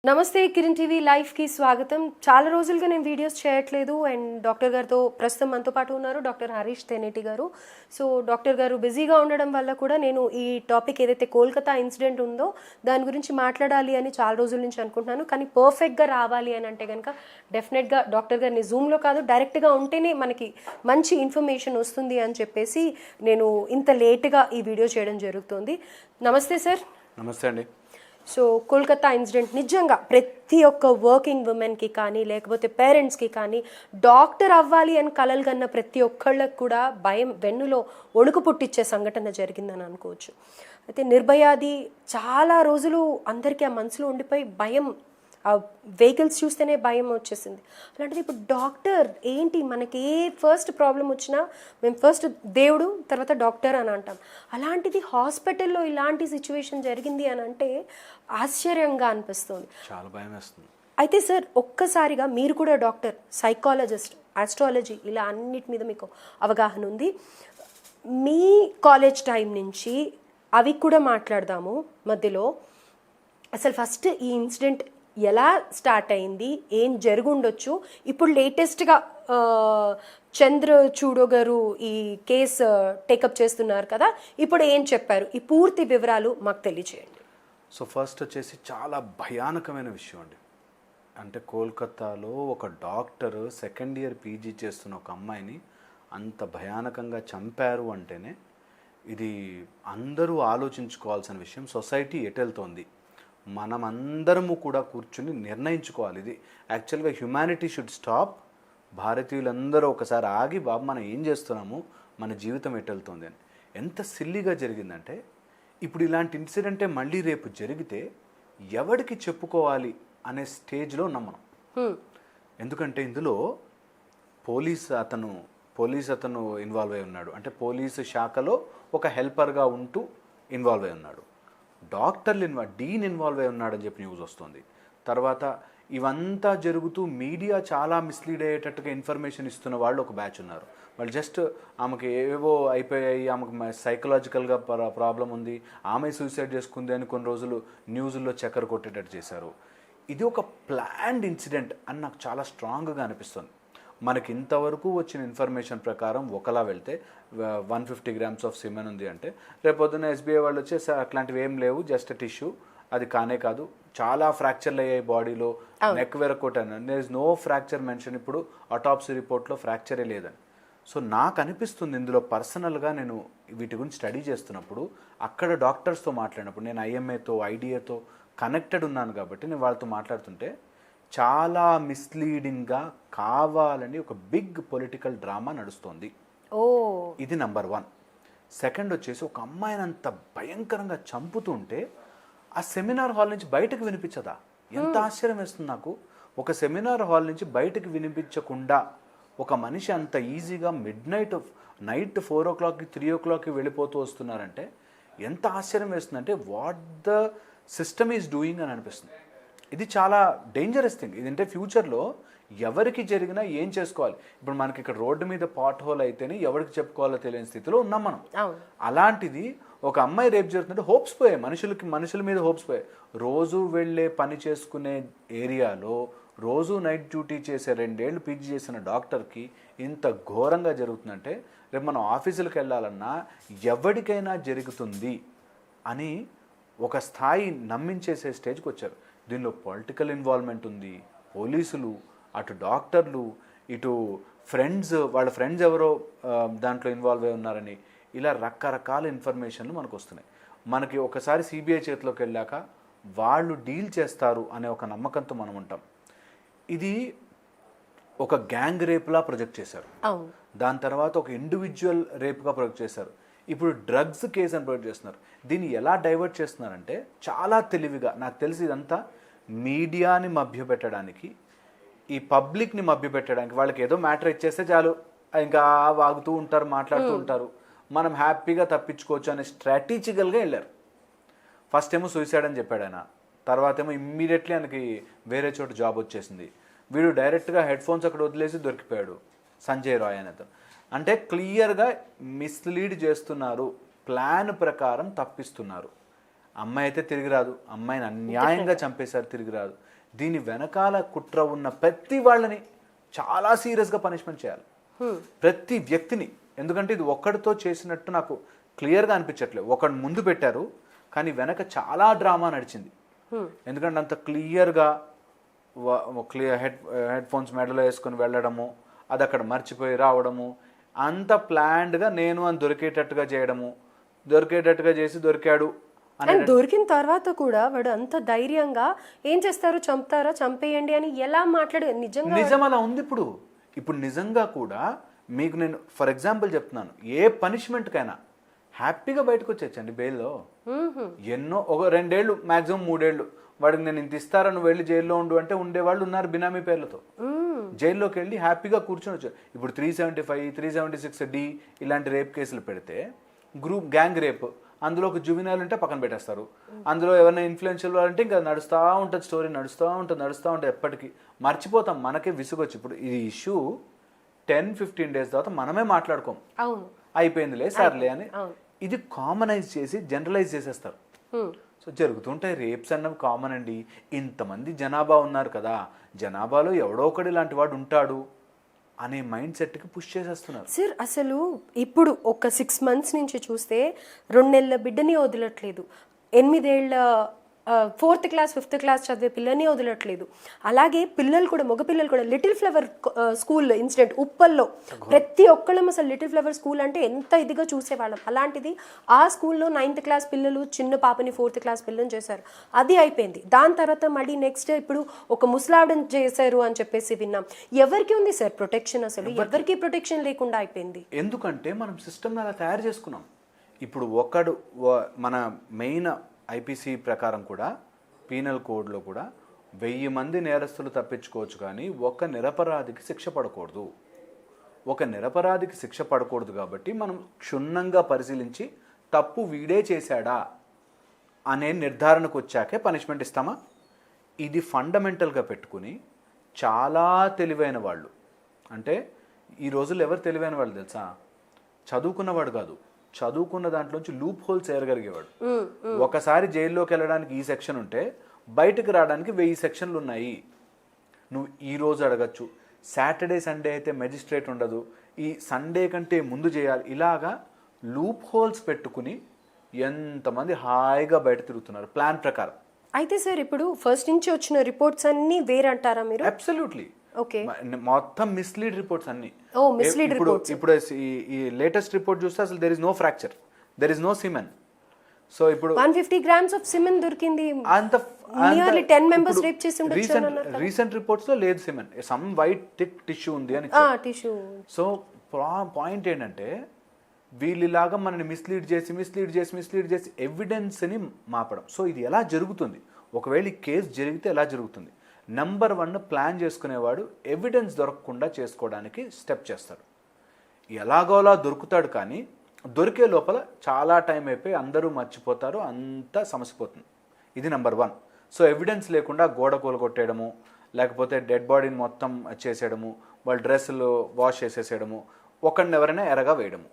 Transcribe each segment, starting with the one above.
నమస్తే కిరణ్ టీవీ లైవ్కి స్వాగతం. చాలా రోజులుగా నేను వీడియోస్ చేయట్లేదు అండ్ డాక్టర్ గారితో ప్రస్తుతం మనతో పాటు ఉన్నారు డాక్టర్ హరీష్ తెనేటి గారు. సో డాక్టర్ గారు బిజీగా ఉండడం వల్ల కూడా నేను ఈ టాపిక్ ఏదైతే కోల్కతా ఇన్సిడెంట్ ఉందో దాని గురించి మాట్లాడాలి అని చాలా రోజుల నుంచి అనుకుంటున్నాను. కానీ పర్ఫెక్ట్గా రావాలి అని అంటే కనుక డెఫినెట్గా డాక్టర్ గారిని జూమ్లో కాదు డైరెక్ట్గా ఉంటేనే మనకి మంచి ఇన్ఫర్మేషన్ వస్తుంది అని చెప్పేసి నేను ఇంత లేట్గా ఈ వీడియో చేయడం జరుగుతుంది. నమస్తే సార్. నమస్తే అండి. సో కోల్కతా ఇన్సిడెంట్ నిజంగా ప్రతి ఒక్క వర్కింగ్ ఉమెన్కి కానీ లేకపోతే పేరెంట్స్కి కానీ డాక్టర్ అవ్వాలి అని కలలు కన్న ప్రతి ఒక్కళ్ళకి కూడా భయం వెన్నులో వణుకు పుట్టించే సంఘటన జరిగిందని అనుకోవచ్చు. అయితే నిర్భయాది చాలా రోజులు అందరికీ ఆ మనసులో ఉండిపోయి భయం, ఆ వెహికల్స్ చూస్తేనే భయం వచ్చేసింది. అలాంటిది ఇప్పుడు డాక్టర్ ఏంటి, మనకి ఏ ఫస్ట్ ప్రాబ్లం వచ్చినా మేము ఫస్ట్ దేవుడు తర్వాత డాక్టర్ అని అంటాం. అలాంటిది హాస్పిటల్లో ఇలాంటి సిచ్యువేషన్ జరిగింది అని అంటే ఆశ్చర్యంగా అనిపిస్తుంది, చాలా భయం వేస్తుంది. అయితే సార్ ఒక్కసారిగా మీరు కూడా డాక్టర్, సైకాలజిస్ట్, ఆస్ట్రాలజీ ఇలా అన్నిటి మీద మీకు అవగాహన ఉంది. మీ కాలేజ్ టైం నుంచి అవి కూడా మాట్లాడదాము మధ్యలో. అసలు ఫస్ట్ ఈ ఇన్సిడెంట్ ఎలా స్టార్ట్ అయింది, ఏం జరుగుండొచ్చు, ఇప్పుడు లేటెస్ట్గా చంద్రచూడో గారు ఈ కేసు టేకప్ చేస్తున్నారు కదా, ఇప్పుడు ఏం చెప్పారు, ఈ పూర్తి వివరాలు మాకు తెలియచేయండి. సో ఫస్ట్ వచ్చేసి చాలా భయానకమైన విషయం అండి. అంటే కోల్కతాలో ఒక డాక్టర్ సెకండ్ ఇయర్ పీజీ చేస్తున్న ఒక అమ్మాయిని అంత భయానకంగా చంపారు అంటేనే ఇది అందరూ ఆలోచించుకోవాల్సిన విషయం. సొసైటీ ఎటెళ్తోంది, మనమందరము కూడా కూర్చుని నిర్ణయించుకోవాలి. ఇది యాక్చువల్గా హ్యుమానిటీ షుడ్ స్టాప్. భారతీయులందరూ ఒకసారి ఆగి, బాబు మనం ఏం చేస్తున్నాము, మన జీవితం ఎటెళ్తుంది అని. ఎంత సిల్లీగా జరిగిందంటే ఇప్పుడు ఇలాంటి ఇన్సిడెంటే మళ్ళీ రేపు జరిగితే ఎవరికి చెప్పుకోవాలి అనే స్టేజ్లో ఉన్నాం మనం. ఎందుకంటే ఇందులో పోలీస్ అతను ఇన్వాల్వ్ అయి ఉన్నాడు. అంటే పోలీసు శాఖలో ఒక హెల్పర్గా ఉంటూ ఇన్వాల్వ్ అయి ఉన్నాడు. డాక్టర్లు డీన్ ఇన్వాల్వ్ అయి ఉన్నాడని చెప్పి న్యూస్ వస్తుంది. తర్వాత ఇవంతా జరుగుతూ మీడియా చాలా మిస్లీడ్ అయ్యేటట్టుగా ఇన్ఫర్మేషన్ ఇస్తున్న వాళ్ళు ఒక బ్యాచ్ ఉన్నారు. వాళ్ళు జస్ట్ ఆమెకి ఏవో అయిపోయాయి, ఆమెకు సైకలాజికల్గా ప్రాబ్లం ఉంది, ఆమె సూసైడ్ చేసుకుంది అని కొన్ని రోజులు న్యూస్లో చక్కర కొట్టేటట్టు చేశారు. ఇది ఒక ప్లాన్డ్ ఇన్సిడెంట్ అని నాకు చాలా స్ట్రాంగ్గా అనిపిస్తుంది. మనకి ఇంతవరకు వచ్చిన ఇన్ఫర్మేషన్ ప్రకారం ఒకలా వెళ్తే 150 grams ఆఫ్ సిమెన్ ఉంది అంటే, రేపొద్దున ఎస్బీఐ వాళ్ళు వచ్చేసి అట్లాంటివి ఏం లేవు, జస్ట్ టిష్యూ, అది కానే కాదు, చాలా ఫ్రాక్చర్లు అయ్యాయి బాడీలో, నెక్ వెరకొట్టాను, there is no fracture mention. ఇప్పుడు అటాప్సీ రిపోర్ట్లో ఫ్రాక్చరే లేదని. సో నాకు అనిపిస్తుంది ఇందులో పర్సనల్గా నేను వీటి గురించి స్టడీ చేస్తున్నప్పుడు, అక్కడ డాక్టర్స్తో మాట్లాడినప్పుడు, నేను ఐఎంఏతో ఐడిఏతో కనెక్టెడ్ ఉన్నాను కాబట్టి నేను వాళ్ళతో మాట్లాడుతుంటే చాలా మిస్లీడింగ్గా కావాలని ఒక బిగ్ పొలిటికల్ డ్రామా నడుస్తోంది. ఇది నెంబర్ 1. సెకండ్ వచ్చేసి ఒక అమ్మాయిని అంత భయంకరంగా చంపుతుంటే ఆ సెమినార్ హాల్ నుంచి బయటకు వినిపించదా? ఎంత ఆశ్చర్యం వేస్తుంది నాకు. ఒక సెమినార్ హాల్ నుంచి బయటకు వినిపించకుండా ఒక మనిషి అంత ఈజీగా నైట్ 4 o'clock 3 o'clock వెళ్ళిపోతూ వస్తున్నారంటే ఎంత ఆశ్చర్యం వేస్తుందంటే what the system is doing అని అనిపిస్తుంది. ఇది చాలా డేంజరస్ థింగ్. ఇదంటే ఫ్యూచర్లో ఎవరికి జరిగినా ఏం చేసుకోవాలి. ఇప్పుడు మనకి ఇక్కడ రోడ్డు మీద పాట్ హోల్ అయితేనే ఎవరికి చెప్పుకోవాలో తెలియని స్థితిలో ఉన్నాం మనం. అలాంటిది ఒక అమ్మాయి రేపు జరుగుతుంటే హోప్స్ పోయాయి, మనుషుల మీద హోప్స్ పోయాయి. రోజు వెళ్ళే పని చేసుకునే ఏరియాలో రోజు నైట్ డ్యూటీ చేసే 2 ఏళ్ళు పీజీ చేసిన డాక్టర్కి ఇంత ఘోరంగా జరుగుతుందంటే రేపు మనం ఆఫీసులకు వెళ్ళాలన్నా ఎవరికైనా జరుగుతుంది అని ఒక స్థాయి నమ్మించేసే స్టేజ్కి వచ్చారు. దీనిలో పొలిటికల్ ఇన్వాల్వ్మెంట్ ఉంది, పోలీసులు, అటు డాక్టర్లు, ఇటు వాళ్ళ ఫ్రెండ్స్ ఎవరో దాంట్లో ఇన్వాల్వ్ అయి ఉన్నారని, ఇలా రకరకాల ఇన్ఫర్మేషన్లు మనకు వస్తున్నాయి. మనకి ఒకసారి సిబిఐ చేతిలోకి వెళ్ళాక వాళ్ళు డీల్ చేస్తారు అనే ఒక నమ్మకంతో మనం ఉంటాం. ఇది ఒక గ్యాంగ్ రేప్లా ప్రొజెక్ట్ చేశారు, దాని తర్వాత ఒక ఇండివిజువల్ రేప్గా ప్రొజెక్ట్ చేశారు, ఇప్పుడు డ్రగ్స్ కేసు అని ప్రొజెక్ట్ చేస్తున్నారు. దీన్ని ఎలా డైవర్ట్ చేస్తున్నారంటే చాలా తెలివిగా, నాకు తెలిసి ఇదంతా మీడియాని మభ్యపెట్టడానికి, ఈ పబ్లిక్ని మభ్యపెట్టడానికి, వాళ్ళకి ఏదో మ్యాటర్ ఇచ్చేస్తే చాలు ఇంకా వాగుతూ ఉంటారు, మాట్లాడుతూ ఉంటారు, మనం హ్యాపీగా తప్పించుకోవచ్చు అనే స్ట్రాటజికల్గా వెళ్ళారు. ఫస్ట్ ఏమో సూసైడ్ అని చెప్పాడు ఆయన, తర్వాత ఏమో ఇమ్మీడియట్లీ ఆయనకి వేరే చోట జాబ్ వచ్చేసింది. వీడు డైరెక్ట్గా హెడ్ ఫోన్స్ అక్కడ వదిలేసి దొరికిపోయాడు, సంజయ్ రాయ్ అనేతో. అంటే క్లియర్గా మిస్లీడ్ చేస్తున్నారు, ప్లాన్ ప్రకారం తప్పిస్తున్నారు అమ్మాయి అయితే తిరిగి రాదు, అమ్మాయిని అన్యాయంగా చంపేశారు, తిరిగి రాదు. దీని వెనకాల కుట్ర ఉన్న ప్రతి వాళ్ళని చాలా సీరియస్గా పనిష్మెంట్ చేయాలి, ప్రతి వ్యక్తిని. ఎందుకంటే ఇది ఒక్కడితో చేసినట్టు నాకు క్లియర్గా అనిపించట్లేదు. ఒకడు ముందు పెట్టారు కానీ వెనక చాలా డ్రామా నడిచింది. ఎందుకంటే అంత క్లియర్గా హెడ్ ఫోన్స్ మెడలో వేసుకొని వెళ్ళడము, అది అక్కడ మర్చిపోయి రావడము, అంత ప్లాన్డ్గా నేను అని దొరికేటట్టుగా చేయడము, దొరికేటట్టుగా చేసి దొరికాడు అని. అండ్ దొరికిన తర్వాత కూడా వాడు అంత ధైర్యంగా ఏం చేస్తారు, చంపుతారా, చంపేయండి అని ఎలా మాట్లాడు. నిజం అలా ఉంది. ఇప్పుడు నిజంగా కూడా మీకు నేను ఫర్ ఎగ్జాంపుల్ చెప్తున్నాను, ఏ పనిష్మెంట్కైనా హ్యాపీగా బయటకు వచ్చేచ్చండి బెయిల్లో. ఎన్నో ఒక 2 ఏళ్ళు మ్యాక్సిమం 3 ఏళ్ళు వాడికి నేను ఇంత ఇస్తారా నువ్వు వెళ్ళి జైల్లో ఉండు అంటే ఉండేవాళ్ళు ఉన్నారు బినామీ పేర్లతో. జైల్లోకి వెళ్ళి హ్యాపీగా కూర్చొని వచ్చారు. ఇప్పుడు 375, 376D ఇలాంటి రేప్ కేసులు పెడితే గ్యాంగ్ రేప్, అందులో ఒక జువినాల్ ఉంటే పక్కన పెట్టేస్తారు, అందులో ఎవరైనా ఇన్ఫ్లుయెన్షియల్ వాళ్ళంటే ఇంకా నడుస్తూ ఉంటుంది, స్టోరీ నడుస్తూ ఉంటుంది ఎప్పటికీ మర్చిపోతాం. మనకే విసుగొచ్చు. ఇప్పుడు ఈ ఇష్యూ 10-15 డేస్ తర్వాత మనమే మాట్లాడుకోం, అయిపోయిందిలే సర్లే అని. ఇది కామనైజ్ చేసి జనరలైజ్ చేసేస్తారు. సో జరుగుతుంటాయి రేప్స్ అన్నవి కామన్ అండి. ఇంతమంది జనాభా ఉన్నారు కదా, జనాభాలో ఎవడో ఒకటి ఇలాంటి వాడు ఉంటాడు అనే మైండ్ సెట్కి పుష్ చేసేస్తున్నారు. సార్ అసలు ఇప్పుడు ఒక 6 months నుంచి చూస్తే 2 నెలల బిడ్డని వదలట్లేదు, 8 ఏళ్ల 4th class 5th class చదివే పిల్లని వదలట్లేదు. అలాగే పిల్లలు కూడా, మగ పిల్లలు కూడా లిటిల్ ఫ్లవర్ స్కూల్ ఇన్సిడెంట్ ఉప్పల్లో ప్రతి ఒక్కళ్ళం అసలు లిటిల్ ఫ్లవర్ స్కూల్ అంటే ఎంత ఇదిగా చూసేవాళ్ళం. అలాంటిది ఆ స్కూల్లో 9th class పిల్లలు చిన్న పాపని 4th class పిల్లని చేశారు, అది అయిపోయింది. దాని తర్వాత మళ్ళీ నెక్స్ట్ ఇప్పుడు ఒక ముసలావిడని చేశారు అని చెప్పేసి విన్నాం. ఎవరికి ఉంది సార్ ప్రొటెక్షన్? అసలు ఎవరికి ప్రొటెక్షన్ లేకుండా అయిపోయింది. ఎందుకంటే మనం సిస్టమ్ని అలా తయారు చేసుకున్నాం. ఇప్పుడు మన మెయిన్ ఐపీసీ ప్రకారం కూడా, పీనల్ కోడ్లో కూడా 1000 మంది నేరస్తులు తప్పించుకోవచ్చు కానీ ఒక నిరపరాధికి శిక్ష పడకూడదు. ఒక నిరపరాధికి శిక్ష పడకూడదు కాబట్టి మనం క్షుణ్ణంగా పరిశీలించి తప్పు వీడే చేశాడా అనే నిర్ధారణకు వచ్చాకే పనిష్మెంట్ ఇస్తామా. ఇది ఫండమెంటల్గా పెట్టుకుని చాలా తెలివైన వాళ్ళు, అంటే ఈ రోజుల్లో ఎవరు తెలివైన వాళ్ళు తెలుసా? చదువుకున్నవాడు కాదు, చదువుకున్న దాంట్లోంచి లూప్ హోల్స్ ఎరగలిగేవాడు. ఒకసారి జైల్లోకి వెళ్ళడానికి ఈ సెక్షన్ ఉంటే బయటకు రావడానికి 1000 సెక్షన్లు ఉన్నాయి. నువ్వు ఈరోజు అడగచ్చు, సాటర్డే సండే అయితే మెజిస్ట్రేట్ ఉండదు, ఈ సండే కంటే ముందు చేయాలి. ఇలాగా లూప్ హోల్స్ పెట్టుకుని ఎంతమంది హాయిగా బయట తిరుగుతున్నారు ప్లాన్ ప్రకారం. అయితే సార్ ఇప్పుడు ఫస్ట్ నుంచి వచ్చిన రిపోర్ట్స్ అన్ని వేరంటారా మీరు? అబ్సల్యూట్లీ. ఓకే, మొత్తం మిస్లీడ్ రిపోర్ట్స్ అన్ని. ఇప్పుడు ఈ లేటెస్ట్ రిపోర్ట్ చూస్తే అసలు there is no fracture, there is no semen. So ఇప్పుడు 150 grams ఆఫ్ సిమెన్ దొరికింది. అంత నియర్లీ 10 members రేప్ చేసి ఉండొచ్చు. రీసెంట్ రిపోర్ట్స్ లో లేదు semen, some white thick tissue ఉంది అని. టిష్యూ. సో పాయింట్ ఏంటంటే వీళ్ళలాగా మనని మిస్లీడ్ చేసి ఎవిడెన్స్ని మాపడం. సో ఇది ఎలా జరుగుతుంది, ఒకవేళ ఈ కేసు జరిగితే ఎలా జరుగుతుంది? నెంబర్ 1 ప్లాన్ చేసుకునేవాడు ఎవిడెన్స్ దొరకకుండా చేసుకోవడానికి స్టెప్ చేస్తాడు. ఎలాగోలా దొరుకుతాడు, కానీ దొరికే లోపల చాలా టైం అయిపోయి అందరూ మర్చిపోతారు, అంతా సమసిపోతుంది. ఇది నెంబర్ 1. సో ఎవిడెన్స్ లేకుండా గోడ కూలగొట్టేయడము, లేకపోతే డెడ్ బాడీని మొత్తం చేసేయడము, వాళ్ళ డ్రెస్సులు వాష్ చేసేసేయడము, ఒకరిని ఎవరైనా ఎరగా వేయడము.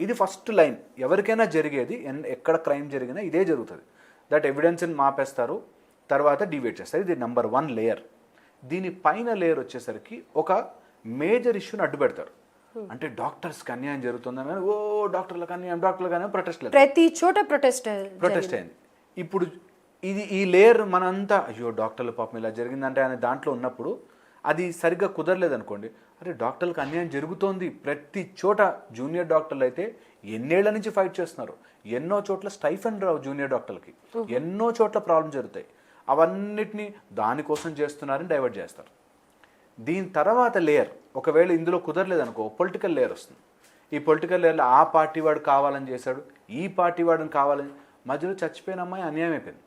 ఇది ఫస్ట్ లైన్. ఎవరికైనా జరిగేది, ఎక్కడ క్రైమ్ జరిగినా ఇదే జరుగుతుంది. దట్ ఎవిడెన్స్ని మాపేస్తారు, తర్వాత డివేట్ చేస్తారు. ఇది నెంబర్ 1 లేయర్. దీని పైన లేయర్ వచ్చేసరికి ఒక మేజర్ ఇష్యూని అడ్డు పెడతారు. అంటే డాక్టర్స్కి అన్యాయం జరుగుతుందని, డాక్టర్లకు అన్యాయం ప్రొటెస్ట్ లేదు, ప్రతి చోట ప్రొటెస్ట్ అయింది. ఇప్పుడు ఈ లేయర్ మనంతా అయ్యో డాక్టర్ల పాపం ఇలా జరిగిందంటే అనే దాంట్లో ఉన్నప్పుడు అది సరిగ్గా కుదరలేదు అనుకోండి, అరే డాక్టర్లకు అన్యాయం జరుగుతోంది. ప్రతి చోట జూనియర్ డాక్టర్లు అయితే ఎన్నేళ్ల నుంచి ఫైట్ చేస్తున్నారు, ఎన్నో చోట్ల స్టైఫండ్ రావు జూనియర్ డాక్టర్లకి, ఎన్నో చోట్ల ప్రాబ్లం జరుగుతాయి. అవన్నిటినీ దానికోసం చేస్తున్నారని డైవర్ట్ చేస్తారు. దీని తర్వాత లేయర్, ఒకవేళ ఇందులో కుదరలేదనుకో, పొలిటికల్ లేయర్ వస్తుంది. ఈ పొలిటికల్ లేయర్లో ఆ పార్టీ వాడు కావాలని చేశాడు, ఈ పార్టీ వాడిని కావాలని, మధ్యలో చచ్చిపోయిన అమ్మాయి అన్యాయం అయిపోయింది.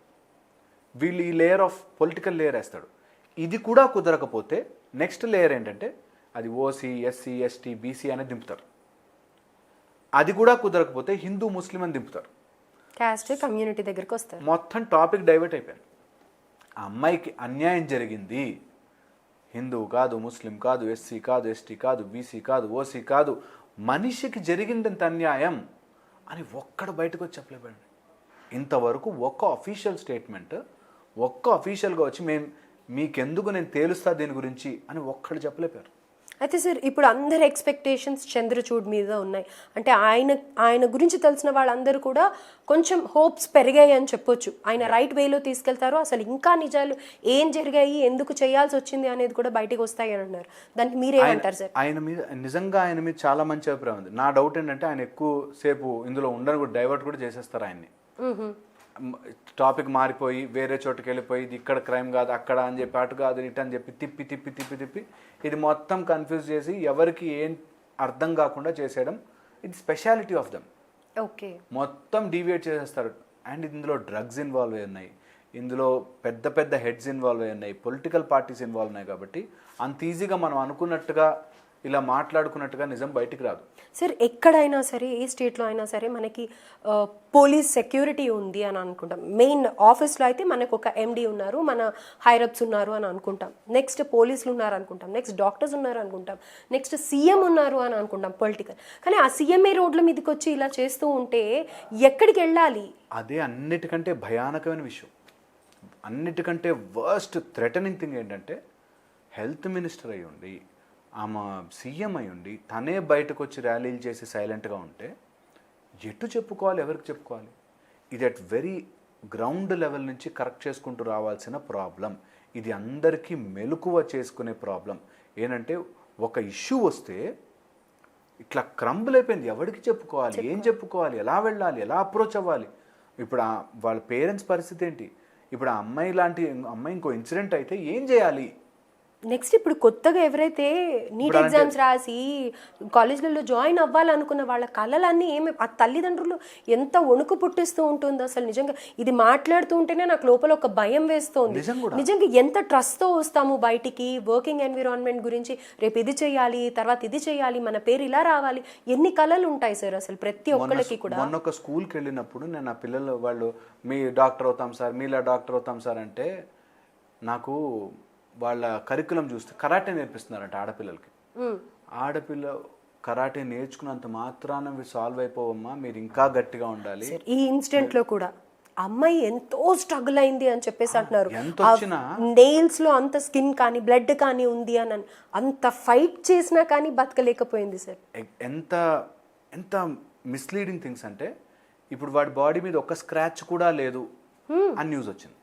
వీళ్ళు ఈ లేయర్ ఆఫ్ పొలిటికల్ లేయర్ వేస్తాడు. ఇది కూడా కుదరకపోతే నెక్స్ట్ లేయర్ ఏంటంటే అది ఓసీ, ఎస్సీ, ఎస్టీ, బీసీ అనేది దింపుతారు. అది కూడా కుదరకపోతే హిందూ, ముస్లిం అని దింపుతారు. కాస్ట్ కమ్యూనిటీ దగ్గరికి వస్తారు. మొత్తం టాపిక్ డైవర్ట్ అయిపోయింది. ఆ అమ్మాయికి అన్యాయం జరిగింది, హిందూ కాదు, ముస్లిం కాదు, ఎస్సీ కాదు, ఎస్టీ కాదు, బీసీ కాదు, ఓసీ కాదు, మనిషికి జరిగిందంత అన్యాయం అని ఒక్కడ బయటకు వచ్చి చెప్పలేదండి. ఇంతవరకు ఒక్క అఫీషియల్ స్టేట్మెంట్ ఒక్క అఫీషియల్గా వచ్చి మీకెందుకు నేను తేలుస్తా దీని గురించి అని ఒక్కడు చెప్పలేపారు. అయితే సార్ ఇప్పుడు అందరి ఎక్స్పెక్టేషన్స్ చంద్రచూడ్ మీద ఉన్నాయి. అంటే ఆయన గురించి తెలిసిన వాళ్ళందరూ కూడా కొంచెం హోప్స్ పెరిగాయి అని చెప్పొచ్చు. ఆయన రైట్ వేలో తీసుకెళ్తారు, అసలు ఇంకా నిజాలు ఏం జరిగాయి, ఎందుకు చేయాల్సి వచ్చింది అనేది కూడా బయటకు వస్తాయి అని అన్నారు. దానికి మీరేమంటారు సార్? ఆయన మీద నిజంగా ఆయన మీద చాలా మంచి అభిప్రాయం ఉంది. నా డౌట్ ఏంటంటే ఆయన ఎక్కువ సేపు ఇందులో ఉండని కూడా డైవర్ట్ కూడా చేసేస్తారు ఆయన్ని. టాపిక్ మారిపోయి వేరే చోటుకి వెళ్ళిపోయి ఇది ఇక్కడ క్రైమ్ కాదు అక్కడ అని చెప్పి అటు కాదు ఇటు అని చెప్పి తిప్పి తిప్పి తిప్పి తిప్పి ఇది మొత్తం కన్ఫ్యూజ్ చేసి ఎవరికి ఏం అర్థం కాకుండా చేసేయడం ఇది స్పెషాలిటీ ఆఫ్ దమ్. ఓకే, మొత్తం డీవియేట్ చేసేస్తారు. అండ్ ఇందులో డ్రగ్స్ ఇన్వాల్వ్ అయి ఉన్నాయి, ఇందులో పెద్ద పెద్ద హెడ్స్ ఇన్వాల్వ్ అయి ఉన్నాయి, పొలిటికల్ పార్టీస్ ఇన్వాల్వ్ ఉన్నాయి. కాబట్టి అంత ఈజీగా మనం అనుకున్నట్టుగా ఇలా మాట్లాడుకున్నట్టుగా నిజం బయటికి రాదు సార్. ఎక్కడైనా సరే, ఏ స్టేట్లో అయినా సరే మనకి పోలీస్ సెక్యూరిటీ ఉంది అని అనుకుంటాం. మెయిన్ ఆఫీస్లో అయితే మనకు ఒక ఎండి ఉన్నారు, మన హైరప్స్ ఉన్నారు అని అనుకుంటాం. నెక్స్ట్ పోలీసులు ఉన్నారు అనుకుంటాం, నెక్స్ట్ డాక్టర్స్ ఉన్నారు అనుకుంటాం, నెక్స్ట్ సీఎం ఉన్నారు అని అనుకుంటాం పొలిటికల్. కానీ ఆ సీఎంఏ రోడ్ల మీదకి వచ్చి ఇలా చేస్తూ ఉంటే ఎక్కడికి వెళ్ళాలి? అదే అన్నిటికంటే భయానకమైన విషయం. అన్నిటికంటే వర్స్ట్ థ్రెటనింగ్ థింగ్ ఏంటంటే హెల్త్ మినిస్టర్ అయి ఉండి ఆమె సీఎం అయి ఉండి తనే బయటకు వచ్చి ర్యాలీలు చేసి సైలెంట్గా ఉంటే ఎటు చెప్పుకోవాలి, ఎవరికి చెప్పుకోవాలి? ఇది అట్ వెరీ గ్రౌండ్ లెవెల్ నుంచి కరెక్ట్ చేసుకుంటూ రావాల్సిన ప్రాబ్లం. ఇది అందరికీ మెలకువ చేసుకునే ప్రాబ్లం. ఏంటంటే ఒక ఇష్యూ వస్తే ఇట్లా క్రంబుల్ అయిపోయింది. ఎవరికి చెప్పుకోవాలి, ఏం చెప్పుకోవాలి, ఎలా వెళ్ళాలి, ఎలా అప్రోచ్ అవ్వాలి? ఇప్పుడు వాళ్ళ పేరెంట్స్ పరిస్థితి ఏంటి? ఇప్పుడు ఆ అమ్మాయి లాంటి అమ్మాయి ఇంకో ఇన్సిడెంట్ అయితే ఏం చేయాలి? నెక్స్ట్ ఇప్పుడు కొత్తగా ఎవరైతే నీట్ ఎగ్జామ్స్ రాసి కాలేజ్లలో జాయిన్ అవ్వాలనుకున్న వాళ్ళ కళలన్నీ ఏమి, ఆ తల్లిదండ్రులు ఎంత వణుకు పుట్టిస్తూ ఉంటుంది అసలు. నిజంగా ఇది మాట్లాడుతూ ఉంటేనే నాకు లోపల ఒక భయం వేస్తోంది. నిజంగా ఎంత ట్రస్ట్తో వస్తాము బయటికి, వర్కింగ్ ఎన్విరాన్మెంట్ గురించి, రేపు ఇది చేయాలి, తర్వాత ఇది చేయాలి, మన పేరు ఇలా రావాలి, ఎన్ని కళలు ఉంటాయి సార్ అసలు ప్రతి ఒక్కరికి కూడా. మొన్న ఒక స్కూల్కి వెళ్ళినప్పుడు నేను ఆ పిల్లలు వాళ్ళు మీ డాక్టర్ అవుతాం సార్, మీలా డాక్టర్ అవుతాం సార్ అంటే నాకు వాళ్ళ కరికులం చూస్తే కరాటే నేర్పిస్తున్నారంట ఆడపిల్లలకి. ఆడపిల్ల కరాటే నేర్చుకున్నంత మాత్రాన సాల్వ్ అయిపోవమ్మా, మీరు ఇంకా గట్టిగా ఉండాలి. ఈ ఇన్సిడెంట్ లో కూడా అమ్మాయి ఎంతో స్ట్రగుల్ అయింది అని చెప్పేసి అంటున్నారు. నెయిల్స్ లో అంత స్కిన్ కానీ బ్లడ్ కానీ ఉంది అని, అంత ఫైట్ చేసినా కానీ బతకలేకపోయింది సార్. ఎంత ఎంత మిస్లీడింగ్ థింగ్స్ అంటే ఇప్పుడు వాడి బాడీ మీద ఒక్క స్క్రాచ్ కూడా లేదు అని న్యూస్ వచ్చింది.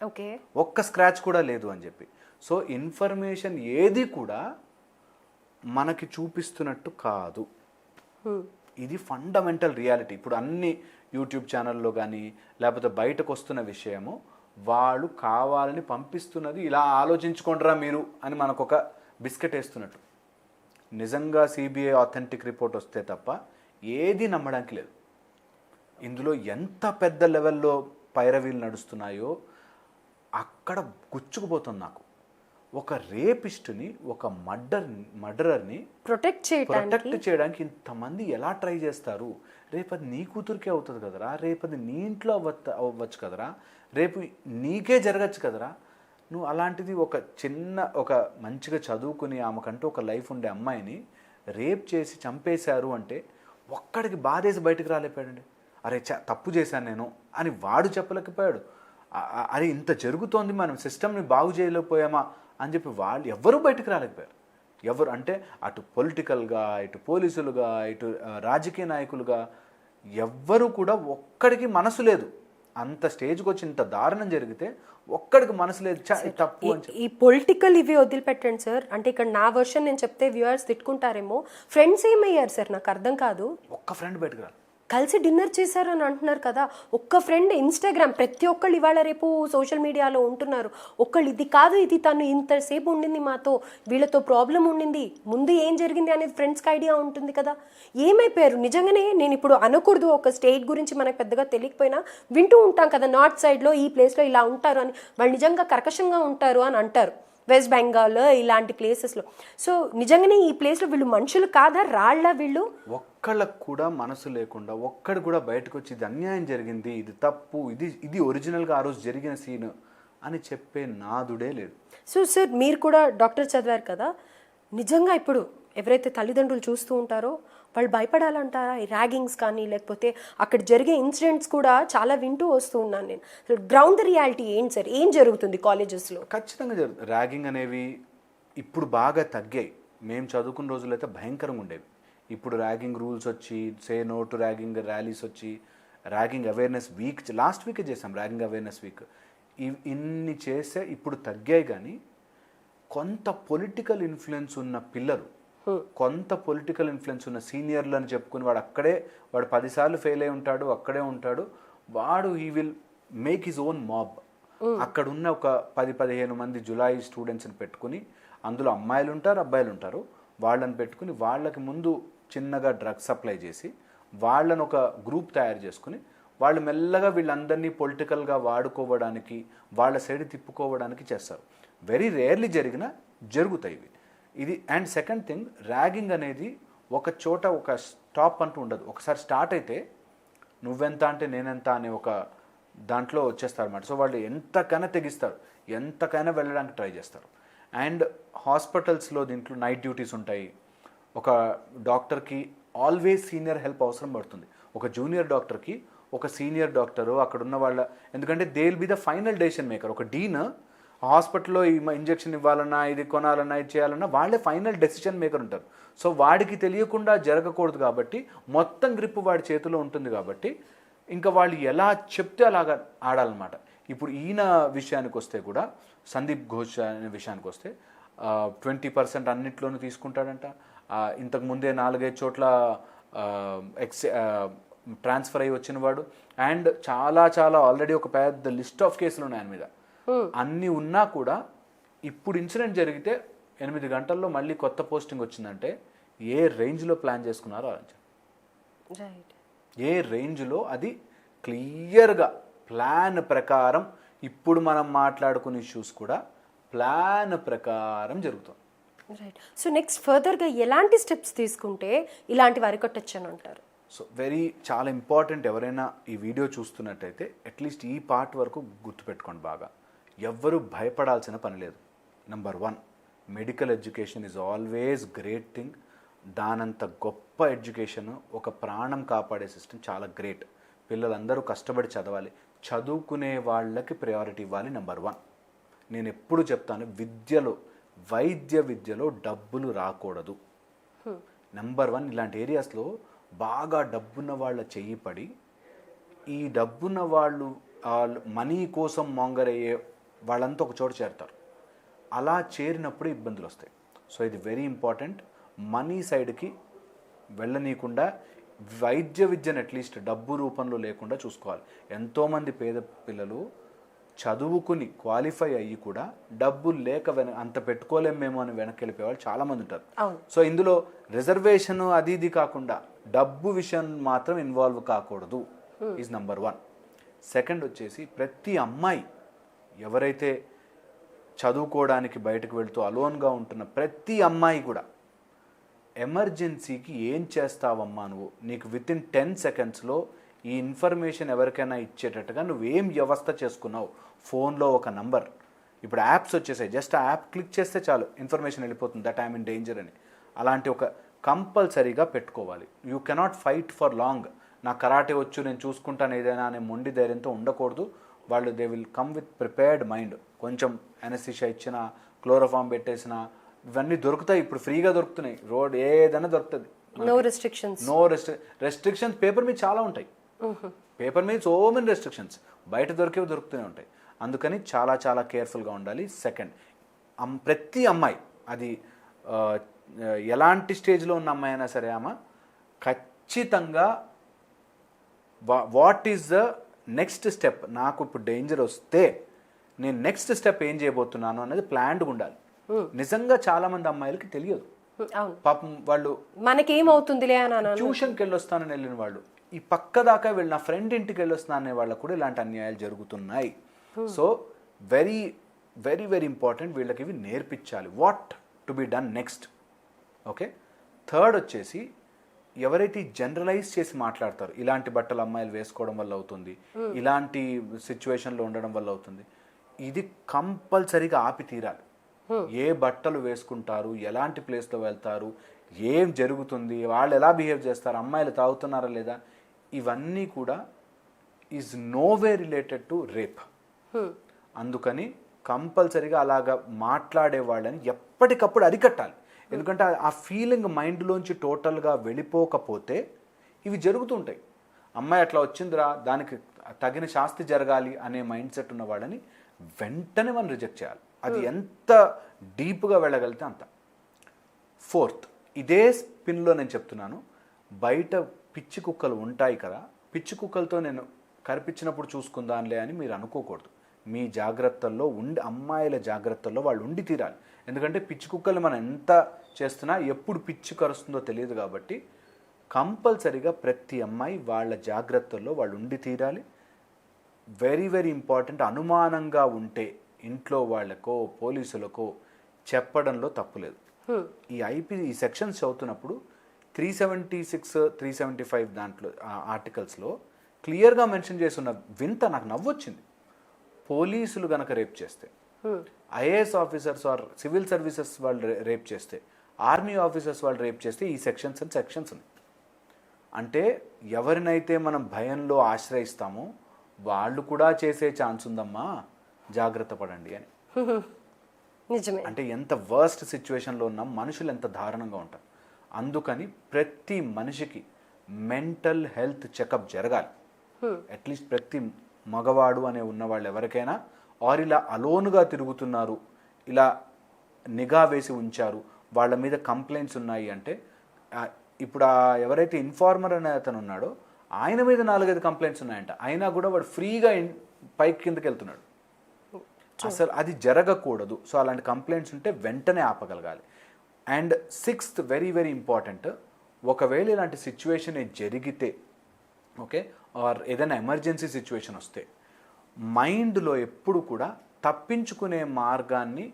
ఓకే, ఒక్క స్క్రాచ్ కూడా లేదు అని చెప్పి. సో ఇన్ఫర్మేషన్ ఏది కూడా మనకి చూపిస్తున్నట్టు కాదు. ఇది ఫండమెంటల్ రియాలిటీ. ఇప్పుడు అన్ని యూట్యూబ్ ఛానల్లో కానీ లేకపోతే బయటకు వస్తున్న విషయము వాళ్ళు కావాలని పంపిస్తున్నది ఇలా ఆలోచించుకుంటారా మీరు అని మనకు ఒక బిస్కెట్ వేస్తున్నట్టు. నిజంగా సిబిఐ ఆథెంటిక్ రిపోర్ట్ వస్తే తప్ప ఏది నమ్మడానికి లేదు. ఇందులో ఎంత పెద్ద లెవెల్లో పైరవీలు నడుస్తున్నాయో అక్కడ గుచ్చుకుపోతుంది నాకు. ఒక రేపిస్ట్ని, ఒక మర్డరర్ని ప్రొటెక్ట్ చేయడానికి ఇంతమంది ఎలా ట్రై చేస్తారు? రేపది నీ కూతురికే అవుతుంది కదరా, రేపది నీ ఇంట్లో అవ్వచ్చు కదరా, రేపు నీకే జరగచ్చు కదరా. నువ్వు అలాంటిది ఒక మంచిగా చదువుకుని ఆమెకంటూ ఒక లైఫ్ ఉండే అమ్మాయిని రేప్ చేసి చంపేశారు అంటే ఒక్కడికి బాధేసి బయటకు రాలేకపోయాడండి. అరే తప్పు చేశాను నేను అని వాడు చెప్పలేకపోయాడు. అరే ఇంత జరుగుతోంది, మనం సిస్టమ్ని బాగు చేయలేకపోయామా అని చెప్పి వాళ్ళు ఎవ్వరూ బయటకు రాలేకపోయారు. ఎవరు అంటే అటు పొలిటికల్గా, ఇటు పోలీసులుగా, ఇటు రాజకీయ నాయకులుగా ఎవ్వరూ కూడా ఒక్కడికి మనసు లేదు. అంత స్టేజ్కి వచ్చి ఇంత దారుణం జరిగితే ఒక్కడికి మనసు లేదు తప్పు అని. ఈ పొలిటికల్ ఇవి వదిలిపెట్టండి సార్. అంటే ఇక్కడ నా వర్షన్ నేను చెప్తే వ్యూవర్స్ తిట్టుకుంటారేమో. ఫ్రెండ్స్ ఏమయ్యారు సార్ నాకు అర్థం కాదు. ఒక్క ఫ్రెండ్ బయటకు రాలి, కలిసి డిన్నర్ చేశారు అని అంటున్నారు కదా. ఒక్క ఫ్రెండ్, ఇన్స్టాగ్రామ్, ప్రతి ఒక్కళ్ళు ఇవాళ రేపు సోషల్ మీడియాలో ఉంటున్నారు. ఒక్కళ్ళు ఇది కాదు, ఇది తను ఇంతసేపు ఉండింది మాతో, వీళ్ళతో ప్రాబ్లం ఉండింది, ముందు ఏం జరిగింది అనేది ఫ్రెండ్స్కి ఐడియా ఉంటుంది కదా. ఏమైపోయారు నిజంగానే? నేను ఇప్పుడు అనకూడదు, ఒక స్టేట్ గురించి మనకు పెద్దగా తెలియకపోయినా వింటూ ఉంటాం కదా, నార్త్ సైడ్లో ఈ ప్లేస్లో ఇలా ఉంటారు అని. వాళ్ళు నిజంగా కర్కశంగా ఉంటారు అని అంటారు, వెస్ట్ బెంగాల్ ఇలాంటి ప్లేసెస్లో. సో నిజంగానే ఈ ప్లేస్లో వీళ్ళు మనుషులు కాదా, రాళ్ళ వీళ్ళు? ఒక్కళ్ళకు కూడా మనసు లేకుండా ఒక్కడు కూడా బయటకు వచ్చి ఇది అన్యాయం జరిగింది, ఇది తప్పు, ఇది ఒరిజినల్గా ఆ రోజు జరిగిన సీన్ అని చెప్పే నాదుడే లేదు. సో సార్ మీరు కూడా డాక్టర్ చదివారు కదా, నిజంగా ఇప్పుడు ఎవరైతే తల్లిదండ్రులు చూస్తూ ఉంటారో వాళ్ళు భయపడాలంటారా? ఈ ర్యాగింగ్స్ కానీ లేకపోతే అక్కడ జరిగే ఇన్సిడెంట్స్ కూడా చాలా వింటూ వస్తూ ఉన్నాను నేను. గ్రౌండ్ రియాలిటీ ఏంటి సార్? ఏం జరుగుతుంది కాలేజెస్లో? ఖచ్చితంగా జరుగుతుంది. ర్యాగింగ్ అనేవి ఇప్పుడు బాగా తగ్గాయి. మేము చదువుకున్న రోజులైతే భయంకరంగా ఉండేవి. ఇప్పుడు ర్యాగింగ్ రూల్స్ వచ్చి, say no to ragging rallies వచ్చి, ర్యాగింగ్ అవేర్నెస్ వీక్ లాస్ట్ వీకే చేసాం, ర్యాగింగ్ అవేర్నెస్ వీక్. ఇన్ని చేస్తే ఇప్పుడు తగ్గాయి. కానీ కొంత పొలిటికల్ ఇన్ఫ్లుయెన్స్ ఉన్న పిల్లలు, కొంత పొలిటికల్ ఇన్ఫ్లుయెన్స్ ఉన్న సీనియర్లు అని చెప్పుకుని వాడు 10 సార్లు ఫెయిల్ అయి ఉంటాడు, అక్కడే ఉంటాడు, వాడు he will make his own mob. అక్కడ ఉన్న ఒక 10-15 మంది జులై స్టూడెంట్స్ని పెట్టుకుని, అందులో అమ్మాయిలు ఉంటారు, అబ్బాయిలు ఉంటారు, వాళ్ళని పెట్టుకుని వాళ్ళకి ముందు చిన్నగా డ్రగ్స్ సప్లై చేసి వాళ్ళని ఒక గ్రూప్ తయారు చేసుకుని వాళ్ళు మెల్లగా వీళ్ళందరినీ పొలిటికల్గా వాడుకోవడానికి, వాళ్ళ సైడ్ తిప్పుకోవడానికి చేస్తారు. వెరీ రేర్లీ జరుగుతాయి ఇవి. ఇది. అండ్ సెకండ్ థింగ్, ర్యాగింగ్ అనేది ఒక చోట ఒక స్టాప్ అంటూ ఉండదు. ఒకసారి స్టార్ట్ అయితే నువ్వెంత అంటే నేనెంత అనే ఒక దాంట్లో వచ్చేస్తారు అన్నమాట. సో వాళ్ళు ఎంతకైనా తెగిస్తారు, ఎంతకైనా వెళ్ళడానికి ట్రై చేస్తారు. అండ్ హాస్పిటల్స్లో దీంట్లో నైట్ డ్యూటీస్ ఉంటాయి. ఒక డాక్టర్కి ఆల్వేస్ సీనియర్ హెల్ప్ అవసరం పడుతుంది. ఒక జూనియర్ డాక్టర్కి ఒక సీనియర్ డాక్టరు అక్కడ ఉన్న వాళ్ళ, ఎందుకంటే they will be the final decision maker. ఒక డీన్ హాస్పిటల్లో ఈ ఇంజెక్షన్ ఇవ్వాలన్నా, ఇది కొనాలన్నా, ఇది చేయాలన్నా వాళ్ళే ఫైనల్ డెసిషన్ మేకర్ ఉంటారు. సో వాడికి తెలియకుండా జరగకూడదు కాబట్టి మొత్తం గ్రిప్ వాడి చేతిలో ఉంటుంది. కాబట్టి ఇంకా వాళ్ళు ఎలా చెప్తే అలాగా ఆడాలన్నమాట. ఇప్పుడు ఈయన విషయానికి వస్తే కూడా, సందీప్ ఘోష్ అనే విషయానికి వస్తే 20% అన్నిట్లోనూ తీసుకుంటాడంట. ఇంతకు ముందే 4-5 చోట్ల ట్రాన్స్ఫర్ అయ్యి వచ్చిన వాడు. అండ్ చాలా చాలా ఆల్రెడీ ఒక పెద్ద లిస్ట్ ఆఫ్ కేసులు ఉన్నాయి ఆయన మీద. అన్నీ ఉన్నా కూడా ఇప్పుడు ఇన్సిడెంట్ జరిగితే 8 గంటల్లో మళ్ళీ కొత్త పోస్టింగ్ వచ్చిందంటే ఏ రేంజ్లో ప్లాన్ చేసుకున్నారో ఆలోచించండి. ఏ రేంజ్లో అది క్లియర్గా ప్లాన్ ప్రకారం, ఇప్పుడు మనం మాట్లాడుకునే ఇష్యూస్ కూడా ప్లాన్ ప్రకారం జరుగుతుంది. రైట్. సో నెక్స్ట్ ఫర్దర్గా ఎలాంటి స్టెప్స్ తీసుకుంటే ఇలాంటివి అరికట్టచ్చు అని అంటారు? సో చాలా ఇంపార్టెంట్. ఎవరైనా ఈ వీడియో చూస్తున్నట్టయితే అట్లీస్ట్ ఈ పార్ట్ వరకు గుర్తుపెట్టుకోండి బాగా. ఎవ్వరూ భయపడాల్సిన పని లేదు. Number 1, medical education is always great thing. దానంత గొప్ప ఎడ్యుకేషన్, ఒక ప్రాణం కాపాడే సిస్టమ్ చాలా గ్రేట్. పిల్లలందరూ కష్టపడి చదవాలి. చదువుకునే వాళ్ళకి ప్రయారిటీ ఇవ్వాలి. నెంబర్ 1. నేను ఎప్పుడు చెప్తాను, వైద్య విద్యలో డబ్బులు రాకూడదు. నెంబర్ 1. ఇలాంటి ఏరియాస్లో బాగా డబ్బున్న వాళ్ళ చెయ్యి పడి, ఈ డబ్బున్న వాళ్ళు మనీ కోసం మోంగరయ్యే వాళ్ళంతా ఒక చోట చేరుతారు. అలా చేరినప్పుడు ఇబ్బందులు వస్తాయి. సో ఇది వెరీ ఇంపార్టెంట్. మనీ సైడ్కి వెళ్ళనీయకుండా వైద్య విద్యను అట్లీస్ట్ డబ్బు రూపంలో లేకుండా చూసుకోవాలి. ఎంతోమంది పేద పిల్లలు చదువుకుని క్వాలిఫై అయ్యి కూడా డబ్బులు లేక అంత పెట్టుకోలేమేమో అని వెనక్కి వెళ్ళిపోయే వాళ్ళు చాలామంది ఉంటారు. సో ఇందులో రిజర్వేషన్ అది ఇది కాకుండా డబ్బు విషయం మాత్రం ఇన్వాల్వ్ కాకూడదు ఈజ్ నెంబర్ 1. సెకండ్ వచ్చేసి, ప్రతి అమ్మాయి ఎవరైతే చదువుకోవడానికి బయటకు వెళ్తూ అలోన్గా ఉంటున్న ప్రతి అమ్మాయి కూడా ఎమర్జెన్సీకి ఏం చేస్తావమ్మా నువ్వు, నీకు వితిన్ 10 సెకండ్స్లో ఈ ఇన్ఫర్మేషన్ ఎవరికైనా ఇచ్చేటట్టుగా నువ్వేం వ్యవస్థ చేసుకున్నావు. ఫోన్లో ఒక నంబర్, ఇప్పుడు యాప్స్ వచ్చేసాయి, జస్ట్ ఆ యాప్ క్లిక్ చేస్తే చాలు ఇన్ఫర్మేషన్ వెళ్ళిపోతుంది, దట్ ఐఎమ్ ఇన్ డేంజర్ అని. అలాంటి ఒక కంపల్సరీగా పెట్టుకోవాలి. You cannot fight for long. నా కరాటే వచ్చు, నేను చూసుకుంటాను ఏదైనా అనే మొండి ధైర్యంతో ఉండకూడదు. వాళ్ళు they will come with prepared mind. కొంచెం ఎనస్థీషియా ఇచ్చిన, క్లోరోఫామ్ పెట్టేసిన, ఇవన్నీ దొరుకుతాయి. ఇప్పుడు ఫ్రీగా దొరుకుతున్నాయి. రోడ్ ఏదైనా దొరుకుతుంది. No restrictions. పేపర్ మీద చాలా ఉంటాయి. పేపర్ మీద సో మెనీ రెస్ట్రిక్షన్స్. బయట దొరుకుతూనే ఉంటాయి. అందుకని చాలా చాలా కేర్ఫుల్గా ఉండాలి. సెకండ్, ప్రతి అమ్మాయి, అది ఎలాంటి స్టేజ్లో ఉన్న అమ్మాయి అయినా సరే, ఆమె ఖచ్చితంగా what is the next step, నాకు ఇప్పుడు డేంజర్ వస్తే నేను నెక్స్ట్ స్టెప్ ఏం చేయబోతున్నాను అనేది ప్లాన్డ్గా ఉండాలి. నిజంగా చాలా మంది అమ్మాయిలకి తెలియదు. పాపం వాళ్ళు మనకేమవుతుందిలే అని ట్యూషన్కి వెళ్ళొస్తానని వెళ్ళిన వాళ్ళు, ఈ పక్క దాకా వెళ్ళి నా ఫ్రెండ్ ఇంటికి వెళ్ళొస్తున్నా అనే వాళ్ళకు కూడా ఇలాంటి అన్యాయాలు జరుగుతున్నాయి. So very very very important, వీళ్ళకి ఇవి నేర్పించాలి, what to be done next. Okay. Third వచ్చేసి, ఎవరైతే జనరలైజ్ చేసి మాట్లాడతారు, ఇలాంటి బట్టలు అమ్మాయిలు వేసుకోవడం వల్ల అవుతుంది, ఇలాంటి సిచ్యువేషన్లో ఉండడం వల్ల అవుతుంది, ఇది కంపల్సరీగా ఆపి తీరాలి. ఏ బట్టలు వేసుకుంటారు, ఎలాంటి ప్లేస్లో వెళ్తారు, ఏం జరుగుతుంది, వాళ్ళు ఎలా బిహేవ్ చేస్తారు, అమ్మాయిలు తాగుతున్నారా లేదా, ఇవన్నీ కూడా ఈజ్ నోవే రిలేటెడ్ టు రేప్. అందుకని కంపల్సరీగా అలాగా మాట్లాడే వాళ్ళని ఎప్పటికప్పుడు అరికట్టాలి. ఎందుకంటే ఆ ఫీలింగ్ మైండ్లోంచి టోటల్గా వెళ్ళిపోకపోతే ఇవి జరుగుతుంటాయి. అమ్మాయి అట్లా వచ్చిందిరా, దానికి తగిన శాస్తి జరగాలి అనే మైండ్ సెట్ ఉన్న వాళ్ళని వెంటనే మనం రిజెక్ట్ చేయాలి. అది ఎంత డీప్గా వెళ్ళగలిగితే అంత. ఫోర్త్, ఇదే స్పిన్లో నేను చెప్తున్నాను, బయట పిచ్చి కుక్కలు ఉంటాయి కదా, పిచ్చి కుక్కలతో నేను కరిపించినప్పుడు చూసుకుందాంలే అని మీరు అనుకోకూడదు. మీ జాగ్రత్తల్లో ఉండి, అమ్మాయిల జాగ్రత్తల్లో వాళ్ళు ఉండి తీరాలి. ఎందుకంటే పిచ్చి కుక్కలు మనం ఎంత చేస్తున్నా ఎప్పుడు పిచ్చి కరుస్తుందో తెలియదు. కాబట్టి కంపల్సరీగా ప్రతి అమ్మాయి వాళ్ళ జాగ్రత్తల్లో వాళ్ళు ఉండి తీరాలి. Very very important. అనుమానంగా ఉంటే ఇంట్లో వాళ్ళకో పోలీసులకో చెప్పడంలో తప్పులేదు. ఈ సెక్షన్స్ చదువుతున్నప్పుడు 376, 375 దాంట్లో ఆర్టికల్స్లో క్లియర్గా మెన్షన్ చేస్తున్న వింత నాకు నవ్వొచ్చింది. పోలీసులు గనక రేప్ చేస్తే, IAS officers or civil services వాళ్ళు రేప్ చేస్తే, ఆర్మీ ఆఫీసర్స్ వాళ్ళు రేప్ చేస్తే ఈ సెక్షన్స్ ఉన్నాయి. అంటే ఎవరినైతే మనం భయంలో ఆశ్రయిస్తామో వాళ్ళు కూడా చేసే ఛాన్స్ ఉందమ్మా, జాగ్రత్త పడండి అని. నిజమే. అంటే ఎంత వర్స్ట్ సిచ్యువేషన్లో ఉన్న మనుషులు ఎంత దారుణంగా ఉంటారు. అందుకని ప్రతి మనిషికి మెంటల్ హెల్త్ చెకప్ జరగాలి. అట్లీస్ట్ ప్రతి మగవాడు అనే ఉన్న వాళ్ళు ఎవరికైనా, ఆర్ ఇలా అలోన్గా తిరుగుతున్నారు, ఇలా నిఘా వేసి ఉంచారు, వాళ్ళ మీద కంప్లైంట్స్ ఉన్నాయి అంటే, ఇప్పుడు ఎవరైతే ఇన్ఫార్మర్ అనే అతను ఉన్నాడో ఆయన మీద 4-5 కంప్లైంట్స్ ఉన్నాయంట, అయినా కూడా వాడు ఫ్రీగా పైకి కిందకి వెళ్తున్నాడు. అసలు అది జరగకూడదు. సో అలాంటి కంప్లైంట్స్ ఉంటే వెంటనే ఆపగలగాలి. And 6th, very very important, ఒకవేళ ఇలాంటి సిచ్యువేషన్ జరిగితే, ఓకే, ఆర్ ఏదైనా ఎమర్జెన్సీ సిచ్యువేషన్ వస్తే మైండ్లో ఎప్పుడు కూడా తప్పించుకునే మార్గాన్ని,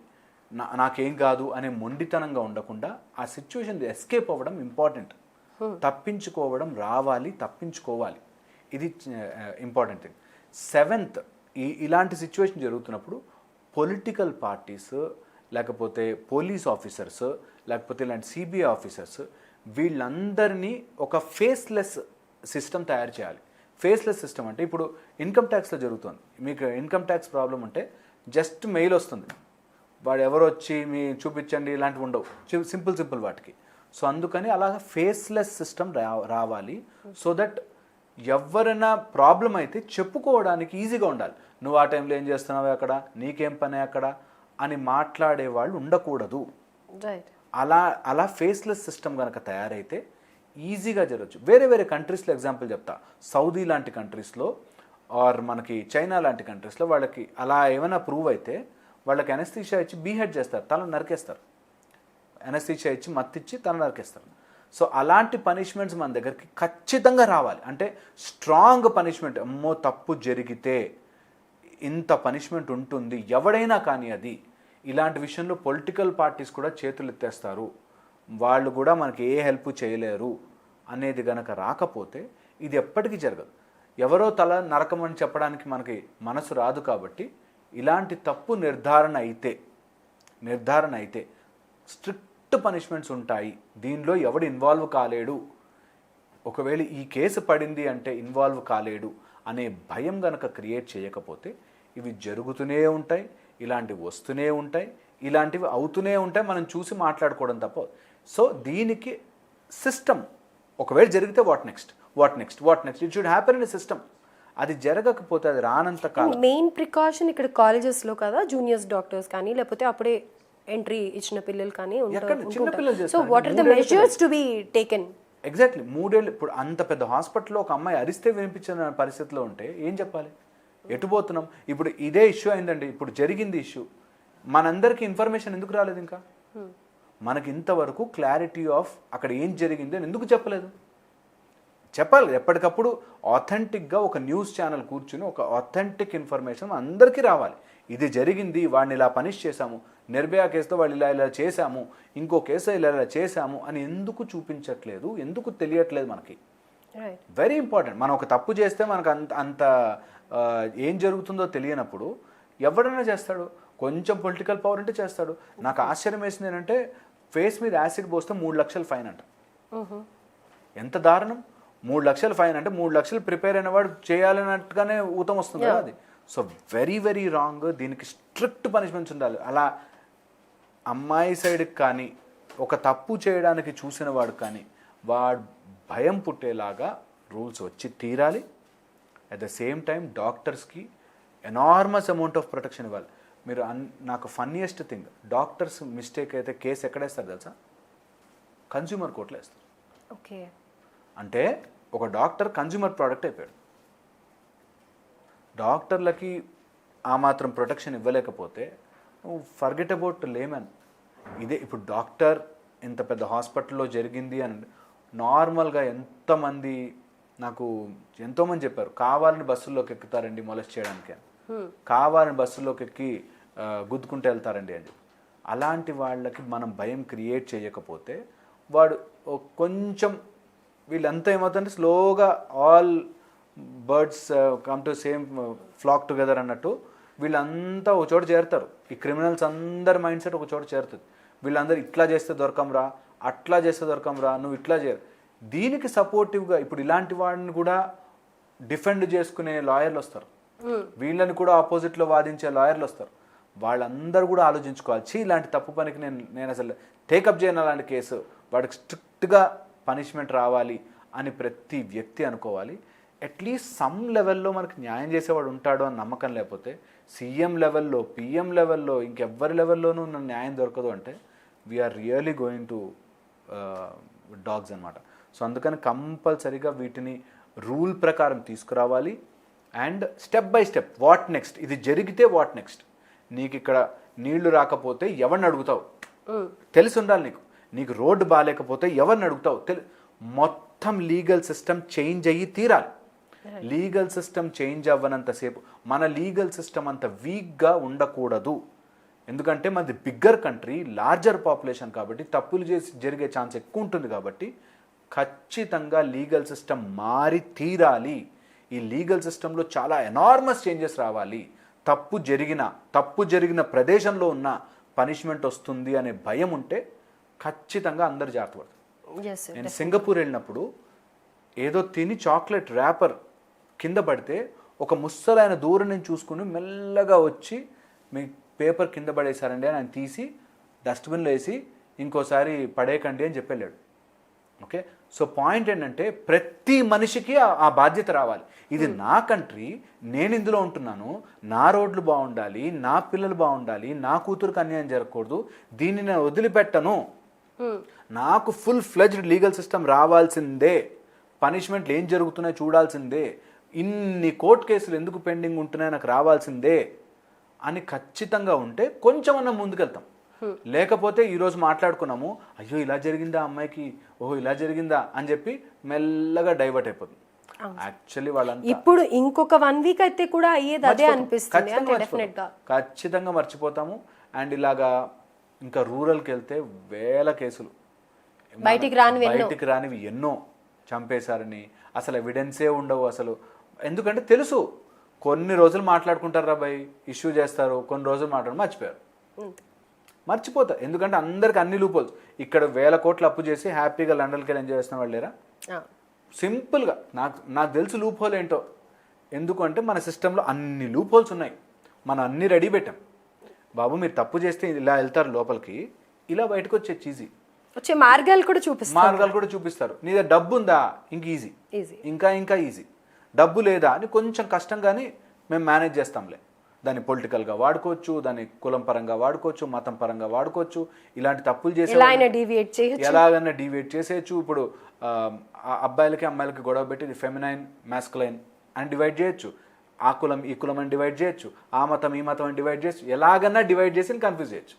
నాకేం కాదు అనే మొండితనంగా ఉండకుండా ఆ సిచ్యువేషన్ ఎస్కేప్ అవ్వడం ఇంపార్టెంట్. తప్పించుకోవడం రావాలి, తప్పించుకోవాలి. ఇది ఇంపార్టెంట్ థింగ్. 7th, ఇలాంటి సిచ్యువేషన్ జరుగుతున్నప్పుడు పొలిటికల్ పార్టీస్, లేకపోతే పోలీస్ ఆఫీసర్స్, లేకపోతే ఇలాంటి సిబిఐ ఆఫీసర్స్, వీళ్ళందరినీ ఒక ఫేస్లెస్ సిస్టమ్ తయారు చేయాలి. ఫేస్లెస్ సిస్టమ్ అంటే ఇప్పుడు ఇన్కమ్ ట్యాక్స్లో జరుగుతుంది. మీకు ఇన్కమ్ ట్యాక్స్ ప్రాబ్లం ఉంటే జస్ట్ మెయిల్ వస్తుంది, వాడు ఎవరు వచ్చి మీ చూపించండి, ఇలాంటివి ఉండవు, సింపుల్ వాటికి. సో అందుకని అలాగా ఫేస్లెస్ సిస్టమ్ రావాలి. సో దట్ ఎవరైనా ప్రాబ్లం అయితే చెప్పుకోవడానికి ఈజీగా ఉండాలి. నువ్వు ఆ టైంలో ఏం చేస్తున్నావు అక్కడ, నీకేం పని అక్కడ అని మాట్లాడే వాళ్ళు ఉండకూడదు. అలా ఫేస్లెస్ సిస్టమ్ కనుక తయారైతే ఈజీగా జరగచ్చు. వేరే కంట్రీస్లో ఎగ్జాంపుల్ చెప్తా. సౌదీ లాంటి కంట్రీస్లో, ఆర్ మనకి చైనా లాంటి కంట్రీస్లో వాళ్ళకి అలా ఏమైనా ప్రూవ్ అయితే వాళ్ళకి అనస్థీషియా ఇచ్చి బీహెడ్ చేస్తారు, తల నరికేస్తారు. అనస్థీషియా ఇచ్చి మత్తిచ్చి తల నరికేస్తారు. సో అలాంటి పనిష్మెంట్స్ మన దగ్గరికి ఖచ్చితంగా రావాలి. అంటే స్ట్రాంగ్ పనిష్మెంట్, అమ్మో తప్పు జరిగితే ఇంత పనిష్మెంట్ ఉంటుంది, ఎవడైనా కానీ అది. ఇలాంటి విషయంలో పొలిటికల్ పార్టీస్ కూడా చేతులు ఎత్తేస్తారు, వాళ్ళు కూడా మనకి ఏ హెల్ప్ చేయలేరు అనేది గనక రాకపోతే ఇది ఎప్పటికీ జరగదు. ఎవరో తల నరకమని చెప్పడానికి మనకి మనసు రాదు. కాబట్టి ఇలాంటి తప్పు నిర్ధారణ అయితే స్ట్రిక్ట్ పనిష్మెంట్స్ ఉంటాయి. దీనిలో ఎవడు ఇన్వాల్వ్ కాలేడు, ఒకవేళ ఈ కేసు పడింది అంటే ఇన్వాల్వ్ కాలేడు అనే భయం గనక క్రియేట్ చేయకపోతే ఇవి జరుగుతూనే ఉంటాయి, ఇలాంటివి వస్తూనే ఉంటాయి, ఇలాంటివి అవుతూనే ఉంటాయి, మనం చూసి మాట్లాడుకోవడం తప్ప. సో దీనికి సిస్టమ్, ఒకవేళ జరిగితే what next it should happen in system. అది జరగకపోతే అది రానంత కాలం. మెయిన్ ప్రికాషన్ ఇక్కడ కాలేజెస్లో కదా, జూనియర్స్ డాక్టర్స్ కానీ లేకపోతే అప్పుడే ఎంట్రీ ఇచ్చిన పిల్లలు కానీ ఉంటారు. So what are the measures to be taken? Exactly 3 ఏళ్ళు. ఇప్పుడు అంత పెద్ద హాస్పిటల్లో ఒక అమ్మాయి అరిస్తే వినిపించిన పరిస్థితిలో ఉంటే ఏం చెప్పాలి, ఎటు పోతున్నాం? ఇప్పుడు ఇదే ఇష్యూ అయిందండి, ఇప్పుడు జరిగింది ఇష్యూ, మనందరికీ ఇన్ఫర్మేషన్ ఎందుకు రాలేదు? ఇంకా మనకి ఇంతవరకు క్లారిటీ ఆఫ్ అక్కడ ఏం జరిగింది అని ఎందుకు చెప్పలేదు? చెప్పాలి. ఎప్పటికప్పుడు ఆథెంటిక్గా ఒక న్యూస్ ఛానల్ కూర్చుని ఒక ఆథెంటిక్ ఇన్ఫర్మేషన్ అందరికీ రావాలి. ఇది జరిగింది, వాడిని ఇలా పనిష్ చేశాము, నిర్భయ కేసుతో వాళ్ళు ఇలా చేశాము, ఇంకో కేసు ఇలా చేశాము అని ఎందుకు చూపించట్లేదు, ఎందుకు తెలియట్లేదు మనకి? Very important. మనం ఒక తప్పు చేస్తే మనకు అంత ఏం జరుగుతుందో తెలియనప్పుడు ఎవడైనా చేస్తాడు. కొంచెం పొలిటికల్ పవర్ అంటే చేస్తాడు. నాకు ఆశ్చర్యం వేసింది ఏంటంటే ఫేస్ మీద యాసిడ్ పోస్తే 3 లక్షలు ఫైన్ అంట. ఎంత దారుణం! 3 లక్షలు ఫైన్ అంటే 3 లక్షలు ప్రిపేర్ అయిన వాడు చేయాలన్నట్టుగానే ఊతం వస్తుంది కదా అది. So very very wrong. దీనికి స్ట్రిక్ట్ పనిష్మెంట్స్ ఉండాలి. అలా అమ్మాయి సైడ్కి కానీ ఒక తప్పు చేయడానికి చూసిన వాడు కానీ వాడు భయం పుట్టేలాగా రూల్స్ వచ్చి తీరాలి. అట్ ద సేమ్ టైం డాక్టర్స్కి ఎనార్మస్ అమౌంట్ ఆఫ్ ప్రొటెక్షన్ ఇవ్వాలి. మీరు నాకు ఫన్నీయెస్ట్ థింగ్, డాక్టర్స్ మిస్టేక్ అయితే కేసు ఎక్కడేస్తారు తెలుసా? కన్స్యూమర్ కోర్టులో వేస్తారు. ఓకే, అంటే ఒక డాక్టర్ కన్స్యూమర్ ప్రోడక్ట్ అయిపోయాడు. డాక్టర్లకి ఆ మాత్రం ప్రొటెక్షన్ ఇవ్వలేకపోతే ఫర్గెట్ అబౌట్ లేమన్. ఇదే ఇప్పుడు డాక్టర్ ఇంత పెద్ద హాస్పిటల్లో జరిగింది అని నార్మల్గా ఎంతోమంది చెప్పారు కావాలని బస్సుల్లోకి ఎక్కుతారండి మొలెస్ట్ చేయడానికి అని, కావాలని బస్సుల్లోకి ఎక్కి గుద్దుకుంటూ వెళ్తారండి అని. అలాంటి వాళ్ళకి మనం భయం క్రియేట్ చేయకపోతే వాడు కొంచెం వీళ్ళంతా ఏమవుతుందంటే స్లోగా all birds come to same flock together అన్నట్టు వీళ్ళంతా ఒక చోట చేరుతారు. ఈ క్రిమినల్స్ అందరి మైండ్ సెట్ ఒక చోట చేరుతుంది. వీళ్ళందరూ ఇట్లా చేస్తే దొరకంరా, అట్లా చేస్తే దొరకంరా, నువ్వు ఇట్లా చేయరు. దీనికి సపోర్టివ్గా ఇప్పుడు ఇలాంటి వాడిని కూడా డిఫెండ్ చేసుకునే లాయర్లు వస్తారు, వీళ్ళని కూడా ఆపోజిట్లో వాదించే లాయర్లు వస్తారు. వాళ్ళందరూ కూడా ఆలోచించుకోవాలి, ఇలాంటి తప్పు పనికి నేను అసలు టేకప్ చేయను అలాంటి కేసు, వాడికి స్ట్రిక్ట్గా పనిష్మెంట్ రావాలి అని ప్రతి వ్యక్తి అనుకోవాలి. అట్లీస్ట్ సమ్ లెవెల్లో మనకు న్యాయం చేసేవాడు ఉంటాడు అని నమ్మకం లేకపోతే సీఎం లెవెల్లో, పిఎం లెవెల్లో, ఇంకెవ్వరి లెవెల్లోనూ న్యాయం దొరకదు అంటే we are really going to dogs అనమాట. సో అందుకని కంపల్సరీగా వీటిని రూల్ ప్రకారం తీసుకురావాలి. And step by step what next, ఇది జరిగితే వాట్ నెక్స్ట్. నీకు ఇక్కడ నీళ్లు రాకపోతే ఎవరిని అడుగుతావు తెలిసి ఉండాలి. నీకు రోడ్డు బాగాలేకపోతే ఎవరిని అడుగుతావు మొత్తం లీగల్ సిస్టమ్ చేంజ్ అయ్యి తీరాలి. లీగల్ సిస్టమ్ చేంజ్ అవ్వనంతసేపు మన లీగల్ సిస్టమ్ అంత వీక్గా ఉండకూడదు. ఎందుకంటే మనది బిగ్గర్ కంట్రీ, లార్జర్ పాపులేషన్ కాబట్టి తప్పులు జరిగే ఛాన్స్ ఎక్కువ ఉంటుంది. కాబట్టి ఖచ్చితంగా లీగల్ సిస్టమ్ మారి తీరాలి. ఈ లీగల్ సిస్టంలో చాలా ఎనార్మస్ చేంజెస్ రావాలి. తప్పు జరిగిన ప్రదేశంలో ఉన్న పనిష్మెంట్ వస్తుంది అనే భయం ఉంటే ఖచ్చితంగా అందరు జాగ్రత్త పడతారు. నేను సింగపూర్ వెళ్ళినప్పుడు ఏదో తిని చాక్లెట్ ర్యాపర్ కింద పడితే ఒక ముసలైన దూరం నుంచి చూసుకుని మెల్లగా వచ్చి మీ పేపర్ కింద పడేశారండి అని ఆయన తీసి డస్ట్బిన్లో వేసి ఇంకోసారి పడేయకండి అని చెప్పెళ్ళాడు. ఓకే, సో పాయింట్ ఏంటంటే ప్రతి మనిషికి ఆ బాధ్యత రావాలి. ఇది నా కంట్రీ, నేను ఇందులో ఉంటున్నాను, నా రోడ్లు బాగుండాలి, నా పిల్లలు బాగుండాలి, నా కూతురుకు అన్యాయం జరగకూడదు, దీన్ని నేను వదిలిపెట్టను. నాకు ఫుల్ ఫ్లెజ్డ్ లీగల్ సిస్టమ్ రావాల్సిందే, పనిష్మెంట్లు ఏం జరుగుతున్నాయో చూడాల్సిందే, ఇన్ని కోర్టు కేసులు ఎందుకు పెండింగ్ ఉంటున్నాయో నాకు రావాల్సిందే అని ఖచ్చితంగా ఉంటే కొంచెమన్నా ముందుకెళ్తాం. లేకపోతే ఈరోజు మాట్లాడుకున్నాము, అయ్యో ఇలా జరిగిందా అమ్మాయికి, ఓహో ఇలా జరిగిందా అని చెప్పి మెల్లగా డైవర్ట్ అయిపోతుంది. యాక్చువల్లీ వాళ్ళంతా ఇప్పుడు ఇంకొక 1 వీక్ అయితే కూడా అయ్యేది అదే అనిపిస్తుంది. ఖచ్చితంగా మర్చిపోతాము. అండ్ ఇలాగా ఇంకా రూరల్కి వెళ్తే వేల కేసులు బయటికి రానివి ఎన్నో చంపేశారని అసలు ఎవిడెన్సే ఉండవు అసలు. ఎందుకంటే తెలుసు కొన్ని రోజులు మాట్లాడుకుంటారు రాబాయ్, ఇష్యూ చేస్తారు, కొన్ని రోజులు మర్చిపోతారు. ఎందుకంటే అందరికి అన్ని లూపోల్స్. ఇక్కడ 1000 కోట్లు అప్పు చేసి హ్యాపీగా లండన్కి వెళ్ళి ఎంజాయ్ చేస్తున్న వాళ్ళు లేరా? సింపుల్గా నాకు తెలుసు లూప్ హోల్ ఏంటో. ఎందుకంటే మన సిస్టంలో అన్ని లూప్ హోల్స్ ఉన్నాయి, మనం అన్ని రెడీ పెట్టాం. బాబు మీరు తప్పు చేస్తే ఇలా వెళ్తారు లోపలికి, ఇలా బయటకు వచ్చే మార్గాలు కూడా చూపిస్తారు. నీ దగ్గర డబ్బు ఉందా, ఇంక ఈజీ, ఇంకా ఈజీ. డబ్బు లేదా అని కొంచెం కష్టంగానే మేము మేనేజ్ చేస్తాంలే. దాన్ని పొలిటికల్గా వాడుకోవచ్చు, దాన్ని కులం పరంగా వాడుకోవచ్చు, మతం పరంగా వాడుకోవచ్చు. ఇలాంటి తప్పులు చేసి ఎలాగైనా డీవియేట్ చేసేయచ్చు. ఇప్పుడు అబ్బాయిలకి అమ్మాయిలకి గొడవ పెట్టి ఇది ఫెమినైన్ మ్యాస్కులైన్ అని డివైడ్ చేయొచ్చు, ఆ కులం ఈ కులం అని డివైడ్ చేయొచ్చు, ఆ మతం ఈ మతం అని డివైడ్ చేయొచ్చు, ఎలాగన్నా డివైడ్ చేసి కన్ఫ్యూజ్ చేయొచ్చు.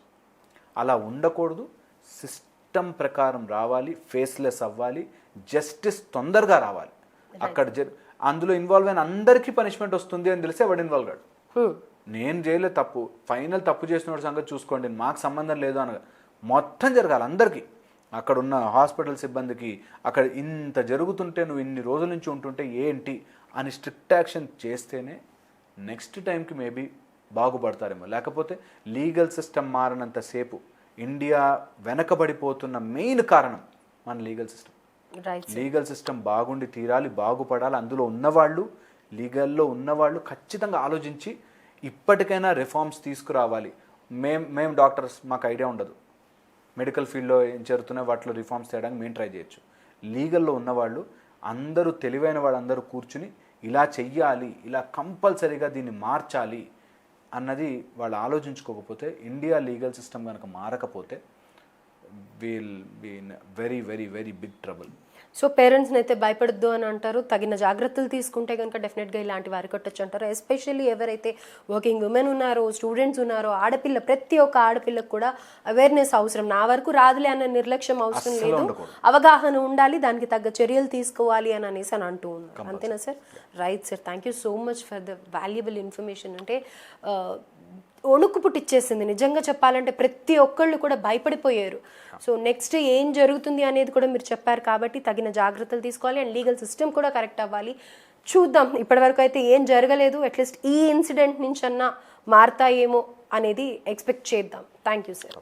అలా ఉండకూడదు. సిస్టమ్ ప్రకారం రావాలి, ఫేస్లెస్ అవ్వాలి, జస్టిస్ తొందరగా రావాలి. అక్కడ అందులో ఇన్వాల్వ్ అయిన అందరికీ పనిష్మెంట్ వస్తుంది అని తెలిసి ఎవడు ఇన్వాల్వ్ కాడు. నేను చేయలే తప్పు, ఫైనల్ తప్పు చేసిన సంగతి చూసుకోండి, మాకు సంబంధం లేదు అనగా మొత్తం జరగాలి అందరికీ. అక్కడ ఉన్న హాస్పిటల్ సిబ్బందికి అక్కడ ఇంత జరుగుతుంటే నువ్వు ఇన్ని రోజుల నుంచి ఉంటుంటే ఏంటి అని స్ట్రిక్ట్ యాక్షన్ చేస్తేనే నెక్స్ట్ టైంకి మేబీ బాగుపడతారేమో. లేకపోతే లీగల్ సిస్టమ్ మారినంతసేపు ఇండియా వెనకబడిపోతున్న మెయిన్ కారణం మన legal system. Right legal system బాగుండి తీరాలి, బాగుపడాలి. అందులో ఉన్నవాళ్ళు, లీగల్లో ఉన్నవాళ్ళు ఖచ్చితంగా ఆలోచించి ఇప్పటికైనా రిఫార్మ్స్ తీసుకురావాలి. మేము డాక్టర్స్, మాకు ఐడియా ఉండదు, మెడికల్ ఫీల్డ్లో ఏం జరుగుతున్నాయో వాటిలో రిఫార్మ్స్ చేయడానికి మేము ట్రై చేయొచ్చు. లీగల్లో ఉన్నవాళ్ళు అందరూ, తెలివైన వాళ్ళందరూ కూర్చుని ఇలా చెయ్యాలి, ఇలా కంపల్సరీగా దీన్ని మార్చాలి అన్నది వాళ్ళు ఆలోచించుకోకపోతే, ఇండియా లీగల్ సిస్టమ్ కనుక మారకపోతే will be in very very very big trouble. So పేరెంట్స్ని అయితే భయపడద్దు అని అంటారు. తగిన జాగ్రత్తలు తీసుకుంటే కనుక డెఫినెట్గా ఇలాంటి వారి కొట్టచ్చు అంటారు. ఎస్పెషల్లీ ఎవరైతే వర్కింగ్ ఉమెన్ ఉన్నారో, స్టూడెంట్స్ ఉన్నారో, ఆడపిల్ల, ప్రతి ఒక్క ఆడపిల్లకు కూడా అవేర్నెస్ అవసరం. నా వరకు రాదులే అన్న నిర్లక్ష్యం అవసరం లేదు, అవగాహన ఉండాలి, దానికి తగ్గ చర్యలు తీసుకోవాలి అని అనేసి అని అంటూ ఉన్నారు. అంతేనా sir? Right sir, thank you so much for the valuable information. అంటే వణుకు పుట్టిచ్చేసింది నిజంగా చెప్పాలంటే. ప్రతి ఒక్కళ్ళు కూడా భయపడిపోయారు. సో నెక్స్ట్ ఏం జరుగుతుంది అనేది కూడా మీరు చెప్పారు కాబట్టి తగిన జాగ్రత్తలు తీసుకోవాలి అండ్ లీగల్ సిస్టమ్ కూడా కరెక్ట్ అవ్వాలి. చూద్దాం, ఇప్పటివరకు అయితే ఏం జరగలేదు, అట్లీస్ట్ ఈ ఇన్సిడెంట్ నుంచి అన్నా మారతాయేమో అనేది ఎక్స్పెక్ట్ చేద్దాం. Thank you sir.